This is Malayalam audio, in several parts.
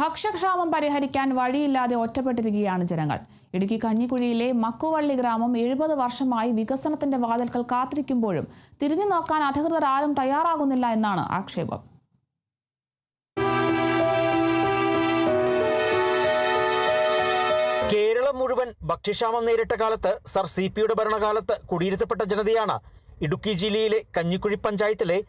ഭക്ഷ്യക്ഷാമം പരിഹരിക്കാൻ വഴിയില്ലാതെ ഒറ്റപ്പെട്ടിരിക്കുകയാണ് ജനങ്ങൾ. ഇടുക്കി കഞ്ഞിക്കുഴിയിലെ മക്കുവള്ളി ഗ്രാമം 70 വർഷമായി വികസനത്തിന്റെ വാതിൽക്കൽ കാത്തിരിക്കുമ്പോഴും തിരിഞ്ഞു നോക്കാൻ അധികൃതർ ആരും തയ്യാറാകുന്നില്ല എന്നാണ് ആക്ഷേപം. കേരളം മുഴുവൻ ഭക്ഷ്യക്ഷാമം നേരിട്ട കാലത്ത് സർ CP-യുടെ ഭരണകാലത്ത് കുടിയിരുത്തപ്പെട്ട ജനതയാണ് ഇടുക്കി ജില്ലയിലെ കഞ്ഞിക്കുഴി പഞ്ചായത്തിലെ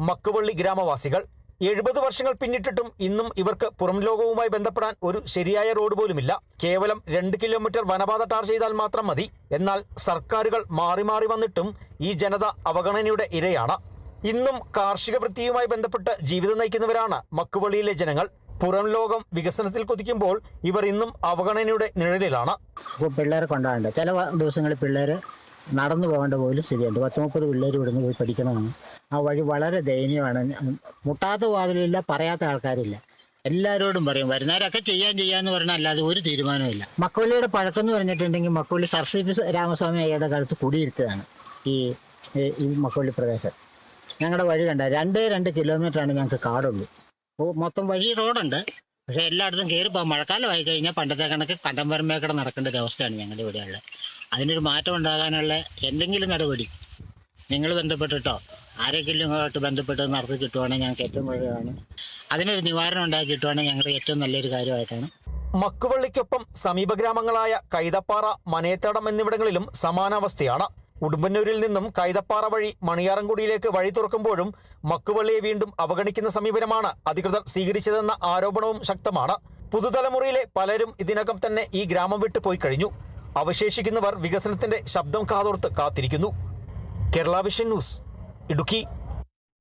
മക്കുവള്ളി ഗ്രാമവാസികൾ. 70 വർഷങ്ങൾ പിന്നിട്ടിട്ടും ഇന്നും ഇവർക്ക് പുറം ലോകവുമായി ബന്ധപ്പെടാൻ ഒരു ശരിയായ റോഡ് പോലുമില്ല. കേവലം 2 കിലോമീറ്റർ വനപാത ടാർ ചെയ്താൽ മാത്രം മതി. എന്നാൽ സർക്കാരുകൾ മാറി മാറി വന്നിട്ടും ഈ ജനത അവഗണനയുടെ ഇരയാണ്. ഇന്നും കാർഷിക വൃത്തിയുമായി ബന്ധപ്പെട്ട് ജീവിതം നയിക്കുന്നവരാണ് മക്കുവള്ളിയിലെ ജനങ്ങൾ. പുറം ലോകം വികസനത്തിൽ കുതിക്കുമ്പോൾ ഇവർ ഇന്നും അവഗണനയുടെ നിഴലിലാണ്. പിള്ളേരെ കൊണ്ടാണ്ട് ചില ദിവസങ്ങളിൽ പിള്ളേർ നടന്നു പോകേണ്ട പോലും സ്ഥിതിയുണ്ട്. 10-30 പിള്ളേർ ഇവിടുന്ന് പോയി പഠിക്കണമെന്ന്. ആ വഴി വളരെ ദയനീയമാണ്. മുട്ടാത്ത വാതിലില്ല, പറയാത്ത ആൾക്കാരില്ല. എല്ലാവരോടും പറയും, വരുന്നവരൊക്കെ ചെയ്യാന്ന് പറഞ്ഞാൽ അല്ലാതെ ഒരു തീരുമാനമില്ല. മക്കുവള്ളിയുടെ പഴക്കം എന്ന് പറഞ്ഞിട്ടുണ്ടെങ്കിൽ മക്കുവള്ളി സർ CP രാമസ്വാമി അയ്യയുടെ കാലത്ത് കുടിയിരുത്തതാണ് ഈ മക്കുവള്ളി പ്രദേശം. ഞങ്ങളുടെ വഴി കണ്ട 2 കിലോമീറ്ററാണ് ഞങ്ങൾക്ക് കാടുള്ളൂ. മൊത്തം വഴി റോഡുണ്ട്, പക്ഷേ എല്ലായിടത്തും കയറിപ്പോൾ മഴക്കാലമായി കഴിഞ്ഞാൽ പണ്ടത്തെ കണക്ക് കണ്ടംപരമേക്കട നടക്കേണ്ട ഒരു അവസ്ഥയാണ് ഞങ്ങളുടെ ഇവിടെയുള്ളത്. അതിനൊരു മാറ്റം ഉണ്ടാകാനുള്ള എന്തെങ്കിലും നടപടി നിങ്ങൾ ബന്ധപ്പെട്ടിട്ടോ ആരെങ്കിലും ബന്ധപ്പെട്ട് നടത്തി കിട്ടുവാണെങ്കിൽ ഞങ്ങൾക്ക് ഏറ്റവും വലുതാണ്. അതിനൊരു നിവാരണം ഉണ്ടാക്കി കിട്ടുവാണെങ്കിൽ ഞങ്ങളുടെ ഏറ്റവും നല്ലൊരു കാര്യമായിട്ടാണ്. മക്കുവള്ളിക്കൊപ്പം സമീപ ഗ്രാമങ്ങളായ കൈതപ്പാറ, മനേത്തടം എന്നിവിടങ്ങളിലും സമാനാവസ്ഥയാണ്. ഉടുമ്പന്നൂരിൽ നിന്നും കൈതപ്പാറ വഴി മണിയാറൻകുടിയിലേക്ക് വഴി തുറക്കുമ്പോഴും മക്കുവള്ളിയെ വീണ്ടും അവഗണിക്കുന്ന സമീപനമാണ് അധികൃതർ സ്വീകരിച്ചതെന്ന ആരോപണവും ശക്തമാണ്. പുതുതലമുറയിലെ പലരും ഇതിനകം തന്നെ ഈ ഗ്രാമം വിട്ടു പോയി കഴിഞ്ഞു. അവശേഷിക്കുന്നവർ വികസനത്തിന്റെ ശബ്ദം കാതോർത്ത് കാത്തിരിക്കുന്നു. Kerala vision news, Idukki.